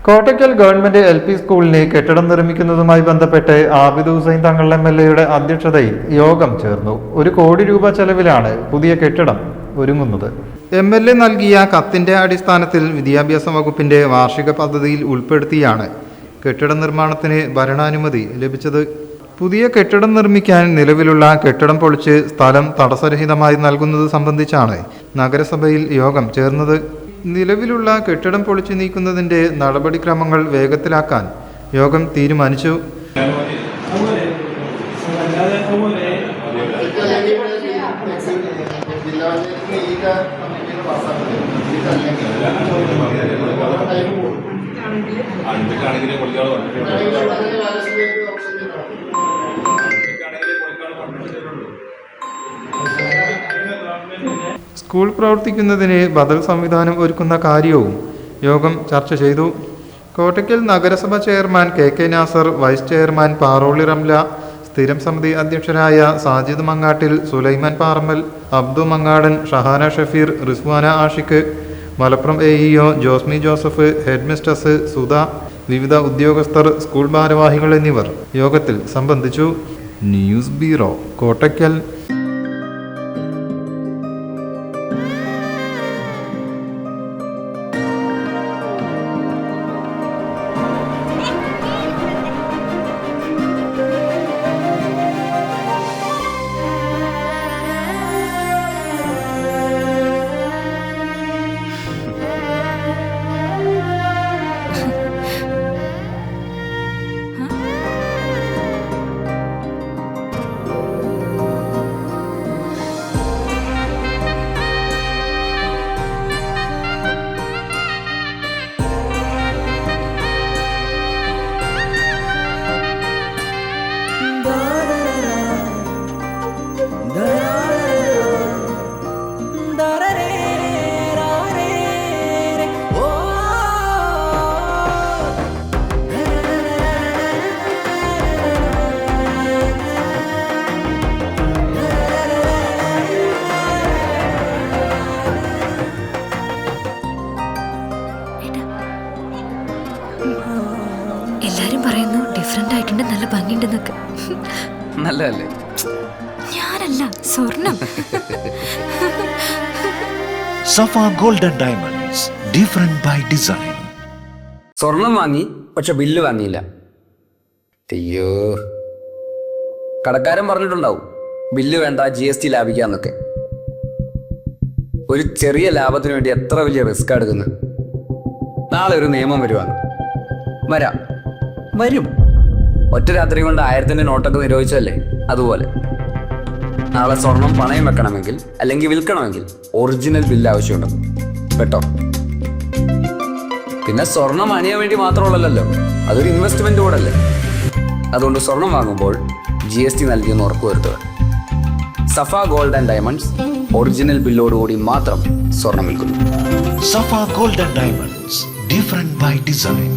Kottakkal government LP സ്കൂളിന് കെട്ടിടം നിർമ്മിക്കുന്നതുമായി ബന്ധപ്പെട്ട് ആബിദ് ഹുസൈൻ തങ്ങൾ MLA അധ്യക്ഷതയിൽ യോഗം ചേർന്നു. 1 കോടി രൂപ ചെലവിലാണ് പുതിയ കെട്ടിടം ഒരുങ്ങുന്നത്. MLA നൽകിയ കത്തിന്റെ അടിസ്ഥാനത്തിൽ വിദ്യാഭ്യാസ വകുപ്പിന്റെ വാർഷിക പദ്ധതിയിൽ ഉൾപ്പെടുത്തിയാണ് കെട്ടിട നിർമ്മാണത്തിന് ഭരണാനുമതി ലഭിച്ചത്. പുതിയ കെട്ടിടം നിർമ്മിക്കാൻ നിലവിലുള്ള കെട്ടിടം പൊളിച്ച് സ്ഥലം തടസ്സരഹിതമായി നൽകുന്നത് സംബന്ധിച്ചാണ് നഗരസഭയിൽ യോഗം ചേർന്നത്. നിലവിലുള്ള കെട്ടിടം പൊളിച്ചു നീക്കുന്നതിന്റെ നടപടിക്രമങ്ങൾ വേഗത്തിലാക്കാൻ യോഗം തീരുമാനിച്ചു. സ്കൂൾ പ്രവർത്തിക്കുന്നതിന് ബദൽ സംവിധാനം ഒരുക്കുന്ന കാര്യവും യോഗം ചർച്ച ചെയ്തു. കോട്ടയ്ക്കൽ നഗരസഭ chairman KK Nasar, vice chairman Paroli Ramla, സ്ഥിരം സമിതി അധ്യക്ഷരായ Sajid Mangattil, Sulaiman Parammal, Abdu Mangadan, Shahana Shafeer, Rizwana Ashiq, Malappuram AEO Josmi Joseph, head mistress Sudha, വിവിധ ഉദ്യോഗസ്ഥർ, സ്കൂൾ ഭാരവാഹികൾ എന്നിവർ യോഗത്തിൽ സംബന്ധിച്ചു. News bureau, Kottakkal. എല്ലാരും പറയുന്നു ഡിഫറെന്റ് ആയിട്ടുണ്ട്, നല്ല ഭംഗിയുണ്ടെന്നൊക്കെ. നല്ലതല്ലേ? ഞാനല്ല, സ്വർണം. Safa golden diamonds, different by design. സ്വർണം വാങ്ങി, പക്ഷെ ബില്ല് വാങ്ങിയില്ല. അയ്യോ, കടക്കാരൻ പറഞ്ഞിട്ടുണ്ടാവും ബില്ല് വേണ്ട, GST ലാഭിക്കാന്നൊക്കെ. ഒരു ചെറിയ ലാഭത്തിന് വേണ്ടി എത്ര വലിയ റിസ്ക് എടുക്കുന്നത്. നാളെ ഒരു നിയമം വരും. ഒറ്റ രാത്രി കൊണ്ട് 1000-ന്റെ നോട്ടൊക്കെ നിരോധിച്ചല്ലേ, അതുപോലെ നാളെ സ്വർണം പണയം വെക്കണമെങ്കിൽ അല്ലെങ്കിൽ വിൽക്കണമെങ്കിൽ ഒറിജിനൽ ബില്ല് ആവശ്യമുണ്ട് കേട്ടോ. പിന്നെ സ്വർണം അണിയാൻ വേണ്ടി മാത്രമുള്ളല്ലോ, അതൊരു ഇൻവെസ്റ്റ്മെന്റ് കൂടല്ലേ. അതുകൊണ്ട് സ്വർണം വാങ്ങുമ്പോൾ GST നൽകിയെന്ന് ഉറപ്പുവരുത്തുക. Safa gold and diamonds original ബില്ലോടുകൂടി മാത്രം സ്വർണം വിൽക്കുന്നു. Safa golden diamonds, different by design.